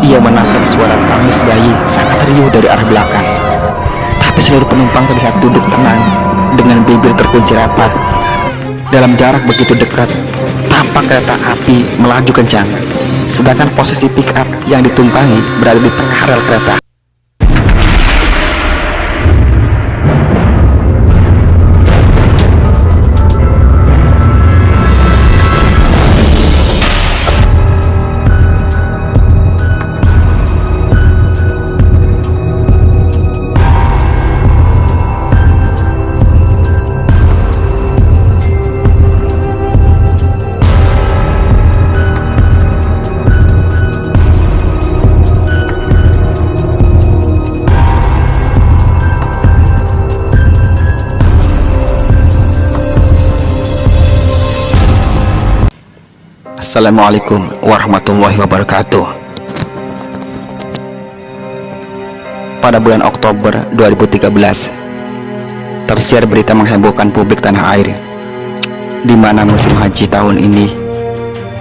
Ia menangkap suara tangis bayi sangat riuh dari arah belakang. Tapi seluruh penumpang terlihat duduk tenang dengan bibir terkunci rapat. Dalam jarak begitu dekat, tampak kereta api melaju kencang, sedangkan posisi pick up yang ditumpangi berada di tengah rel kereta. Assalamualaikum warahmatullahi wabarakatuh. Pada bulan Oktober 2013, tersiar berita menghebohkan publik tanah air, di mana musim haji tahun ini,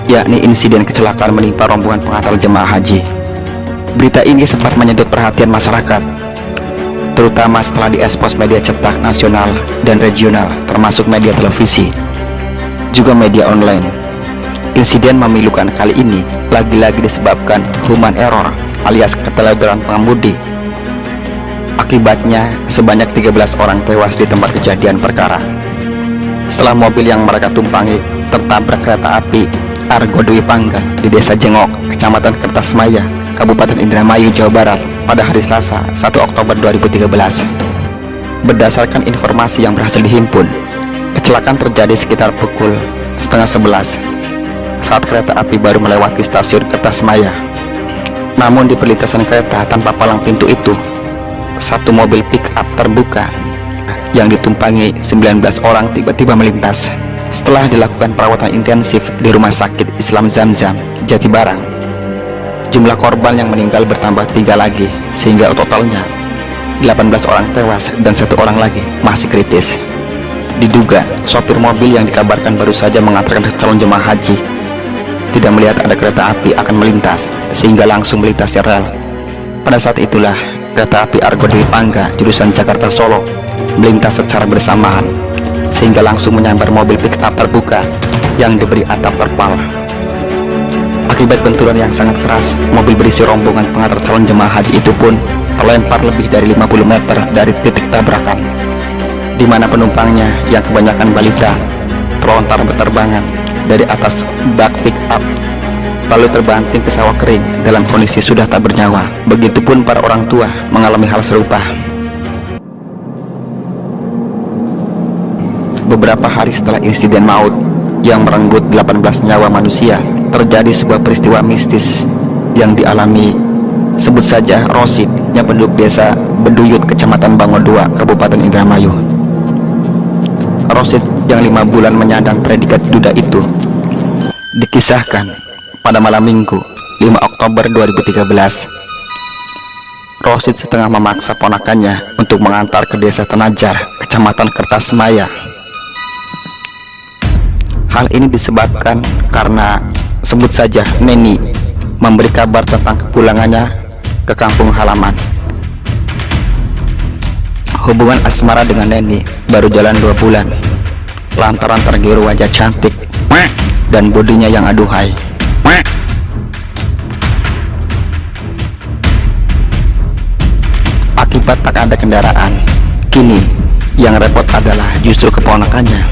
yakni insiden kecelakaan menimpa rombongan pengantar jemaah haji. Berita ini sempat menyedot perhatian masyarakat, terutama setelah diekspos media cetak nasional dan regional, termasuk media televisi, juga media online. Insiden memilukan kali ini lagi-lagi disebabkan human error alias keteladanan pengemudi. Akibatnya sebanyak 13 orang tewas di tempat kejadian perkara setelah mobil yang mereka tumpangi tertabrak kereta api Argo Dwi Pangga di Desa Jengok, Kecamatan Kertasmaya, Kabupaten Indramayu, Jawa Barat pada hari Selasa 1 Oktober 2013. Berdasarkan informasi yang berhasil dihimpun, kecelakaan terjadi sekitar pukul setengah 11 saat kereta api baru melewati stasiun Kertasmaya. Namun di perlintasan kereta tanpa palang pintu itu, satu mobil pick up terbuka yang ditumpangi 19 orang tiba-tiba melintas. Setelah dilakukan perawatan intensif di Rumah Sakit Islam Zamzam, Jatibarang, jumlah korban yang meninggal bertambah 3 lagi, sehingga totalnya 18 orang tewas dan 1 orang lagi masih kritis. Diduga sopir mobil yang dikabarkan baru saja mengantarkan calon jemaah haji tidak melihat ada kereta api akan melintas, sehingga langsung melintasi rel. Pada saat itulah kereta api Argo Dwi Pangga jurusan Jakarta Solo melintas secara bersamaan, sehingga langsung menyambar mobil pick up terbuka yang diberi atap terpal. Akibat benturan yang sangat keras, mobil berisi rombongan pengantar calon jemaah haji itu pun terlempar lebih dari 50 meter dari titik tabrakan, di mana penumpangnya yang kebanyakan balita terlontar berterbangan dari atas bak pick up lalu terbanting ke sawah kering dalam kondisi sudah tak bernyawa. Begitupun para orang tua mengalami hal serupa. Beberapa hari setelah insiden maut yang merenggut 18 nyawa manusia, terjadi sebuah peristiwa mistis yang dialami, sebut saja Rosid, yang penduduk desa Beduyut, Kecamatan Bango 2, Kabupaten Indramayu. Rosid yang 5 bulan menyandang predikat duda itu dikisahkan pada malam Minggu 5 Oktober 2013. Rosid setengah memaksa ponakannya untuk mengantar ke Desa Tenajar, Kecamatan Kertasmaya. Hal ini disebabkan karena, sebut saja, Neni memberi kabar tentang kepulangannya ke kampung halaman. Hubungan asmara dengan Neni baru jalan 2 bulan, lantaran tergiur wajah cantik dan bodinya yang aduhai. Akibat tak ada kendaraan, kini yang repot adalah justru keponakannya.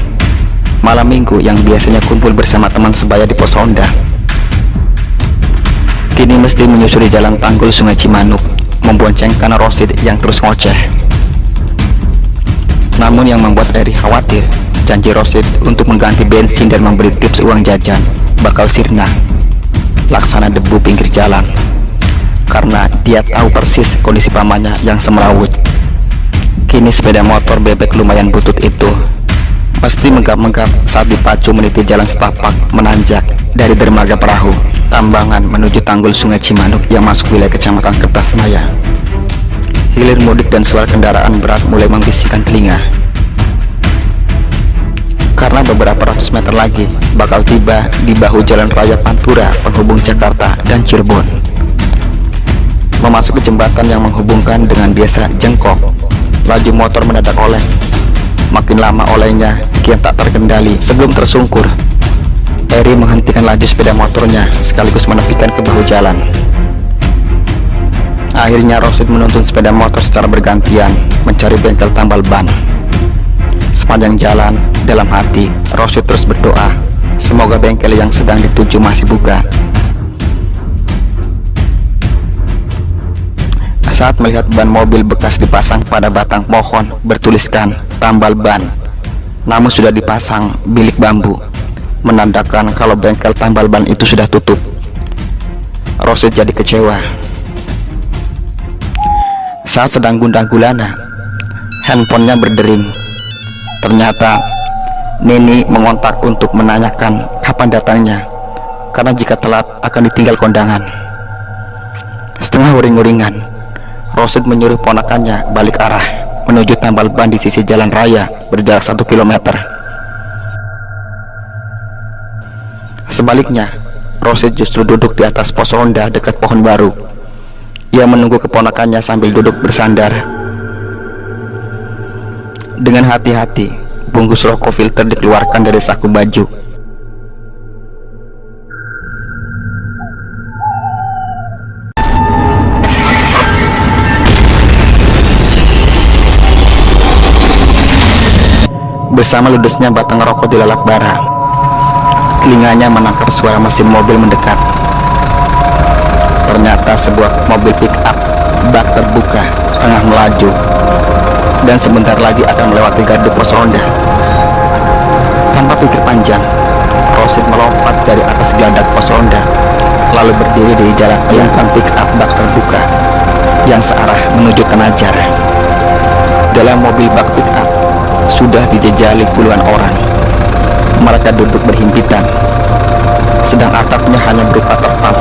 Malam Minggu yang biasanya kumpul bersama teman sebaya di pos Honda, kini mesti menyusuri jalan Tanggul Sungai Cimanuk, memboncengkan Rosid yang terus ngoceh. Namun yang membuat Eri khawatir, janji Rosid untuk mengganti bensin dan memberi tips uang jajan bakal sirna laksana debu pinggir jalan, karena dia tahu persis kondisi pamannya yang semerawut. Kini sepeda motor bebek lumayan butut itu mesti menggap-menggap saat dipacu meniti jalan setapak menanjak dari dermaga perahu Tambangan menuju Tanggul Sungai Cimanuk yang masuk wilayah Kecamatan Kertasmaya. Hilir mudik dan suara kendaraan berat mulai membisikkan telinga, karena beberapa ratus meter lagi bakal tiba di bahu jalan raya Pantura penghubung Jakarta dan Cirebon. masuk ke jembatan yang menghubungkan dengan desa Jengkok, laju motor mendadak oleng. Makin lama olehnya kian tak terkendali. Sebelum tersungkur, Eri menghentikan laju sepeda motornya sekaligus menepikan ke bahu jalan. Akhirnya Rosid menuntun sepeda motor secara bergantian mencari bengkel tambal ban. Sepanjang jalan, dalam hati Rosid terus berdoa semoga bengkel yang sedang dituju masih buka. Saat melihat ban mobil bekas dipasang pada batang pohon bertuliskan tambal ban, namun sudah dipasang bilik bambu, menandakan kalau bengkel tambal ban itu sudah tutup. Rosid jadi kecewa. Saat sedang gundah gulana, handphonenya berdering. Ternyata Neni mengontak untuk menanyakan kapan datangnya, karena jika telat akan ditinggal kondangan. Setengah uring-uringan, Rosid menyuruh ponakannya balik arah menuju tambal ban di sisi jalan raya berjarak 1 kilometer. Sebaliknya, Rosid justru duduk di atas pos ronda dekat pohon baru. Ia menunggu keponakannya sambil duduk bersandar. Dengan hati-hati, bungkus rokok filter dikeluarkan dari saku baju. Bersama ludesnya batang rokok dilalap bara, telinganya menangkap suara mesin mobil mendekat. Ternyata sebuah mobil pick up bak terbuka tengah melaju dan sebentar lagi akan melewati gardu pos ronda. Tanpa pikir panjang, Rosid melompat dari atas geladak pos ronda lalu berdiri di jalan belakang pick up bak terbuka yang searah menuju Tenajar. Dalam mobil bak pick up sudah dijejali puluhan orang. Mereka duduk berhimpitan, sedang atapnya hanya berupa terpal.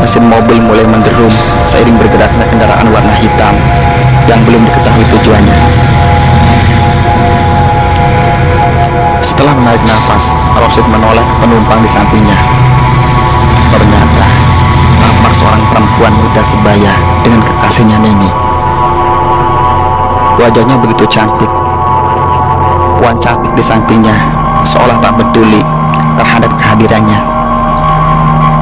Mesin mobil mulai menderum seiring bergeraknya kendaraan warna hitam yang belum diketahui tujuannya. Setelah menarik nafas, Rosid menoleh ke penumpang di sampingnya. Ternyata tampak seorang perempuan muda sebaya dengan kekasihnya Neni. Wajahnya begitu cantik. Puan cantik di sampingnya seolah tak peduli terhadap kehadirannya.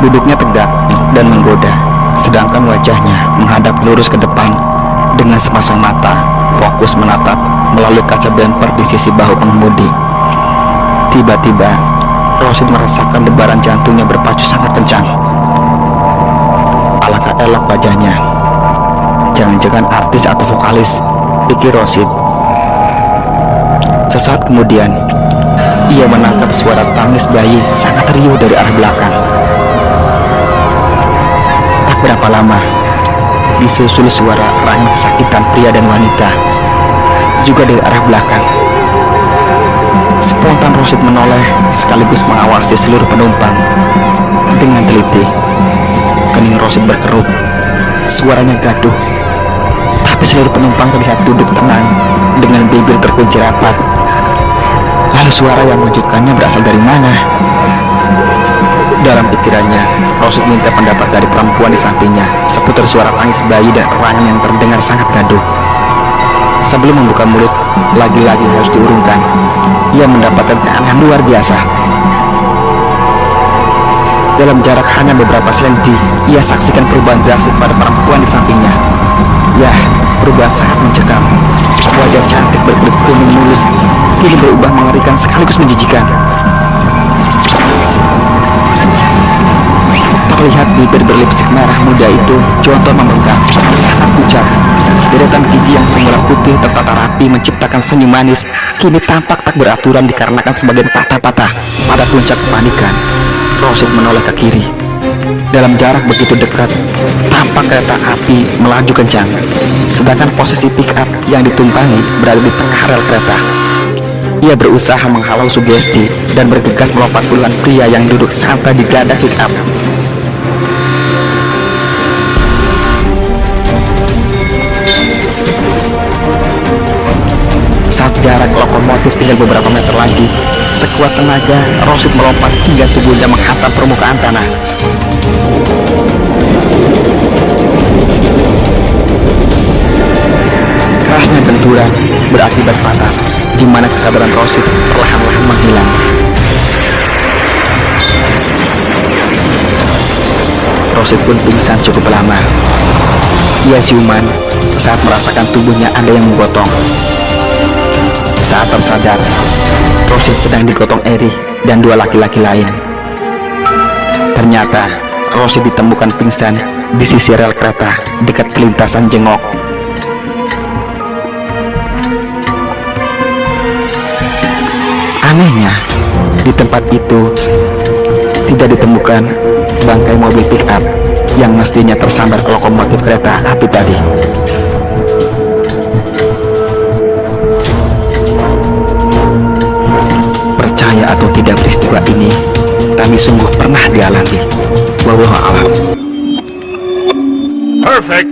Duduknya tegak dan menggoda, sedangkan wajahnya menghadap lurus ke depan dengan sepasang mata fokus menatap melalui kaca bemper di sisi bahu pengemudi. Tiba-tiba Rosid merasakan debaran jantungnya berpacu sangat kencang. Alangkah elok wajahnya. Jangan-jangan artis atau vokalis, pikir Rosid. Sesaat kemudian ia menangkap suara tangis bayi sangat riuh dari arah belakang. Tak berapa lama disusul suara rahang kesakitan pria dan wanita juga dari arah belakang. Spontan Rosid menoleh sekaligus mengawasi seluruh penumpang dengan teliti. Kening Rosid berkerut, suaranya gaduh, tapi seluruh penumpang terlihat duduk tenang dengan bibir terkunci rapat. Lalu suara yang mengejutkannya berasal dari mana? Dalam pikirannya, Rosid minta pendapat dari perempuan di sampingnya seputar suara tangis bayi dan erangan yang terdengar sangat gaduh. Sebelum membuka mulut, lagi-lagi harus diurungkan. Ia mendapatkan keanehan luar biasa. Dalam jarak hanya beberapa senti, ia saksikan perubahan drastis pada perempuan di sampingnya. Ya, perubahan sangat mencekam. Wajah cantik berkulit kuning mulus kini berubah mengerikan sekaligus menjijikan. Terlihat bibir berlipstik merah muda itu jontor membengkak, sangat pucat. Deretan gigi yang semula putih tertata rapi menciptakan senyum manis kini tampak tak beraturan dikarenakan sebagian patah-patah. Pada puncak kepanikan, Rosid menoleh ke kiri. Dalam jarak begitu dekat, tampak kereta api melaju kencang, sedangkan posisi pick up yang ditumpangi berada di tengah rel kereta. Ia berusaha menghalau sugesti dan bergegas melompat puluhan pria yang duduk santai di geladak pick up. Saat jarak lokomotif tinggal beberapa meter lagi, sekuat tenaga Rosid melompat hingga tubuhnya menghantam permukaan tanah. dan berakibat fatal, di mana kesabaran Rosid perlahan-lahan menghilang. Rosid pun pingsan cukup lama. Ia siuman saat merasakan tubuhnya ada yang menggotong. Saat tersadar, Rosid sedang digotong Eri dan dua laki-laki lain. Ternyata Rosid ditemukan pingsan di sisi rel kereta dekat pelintasan Jengok. Anehnya, di tempat itu tidak ditemukan bangkai mobil pick-up yang mestinya tersambar ke lokomotif kereta api tadi. Percaya atau tidak, peristiwa ini kami sungguh pernah dialami. Wallahu a'lam. Perfect.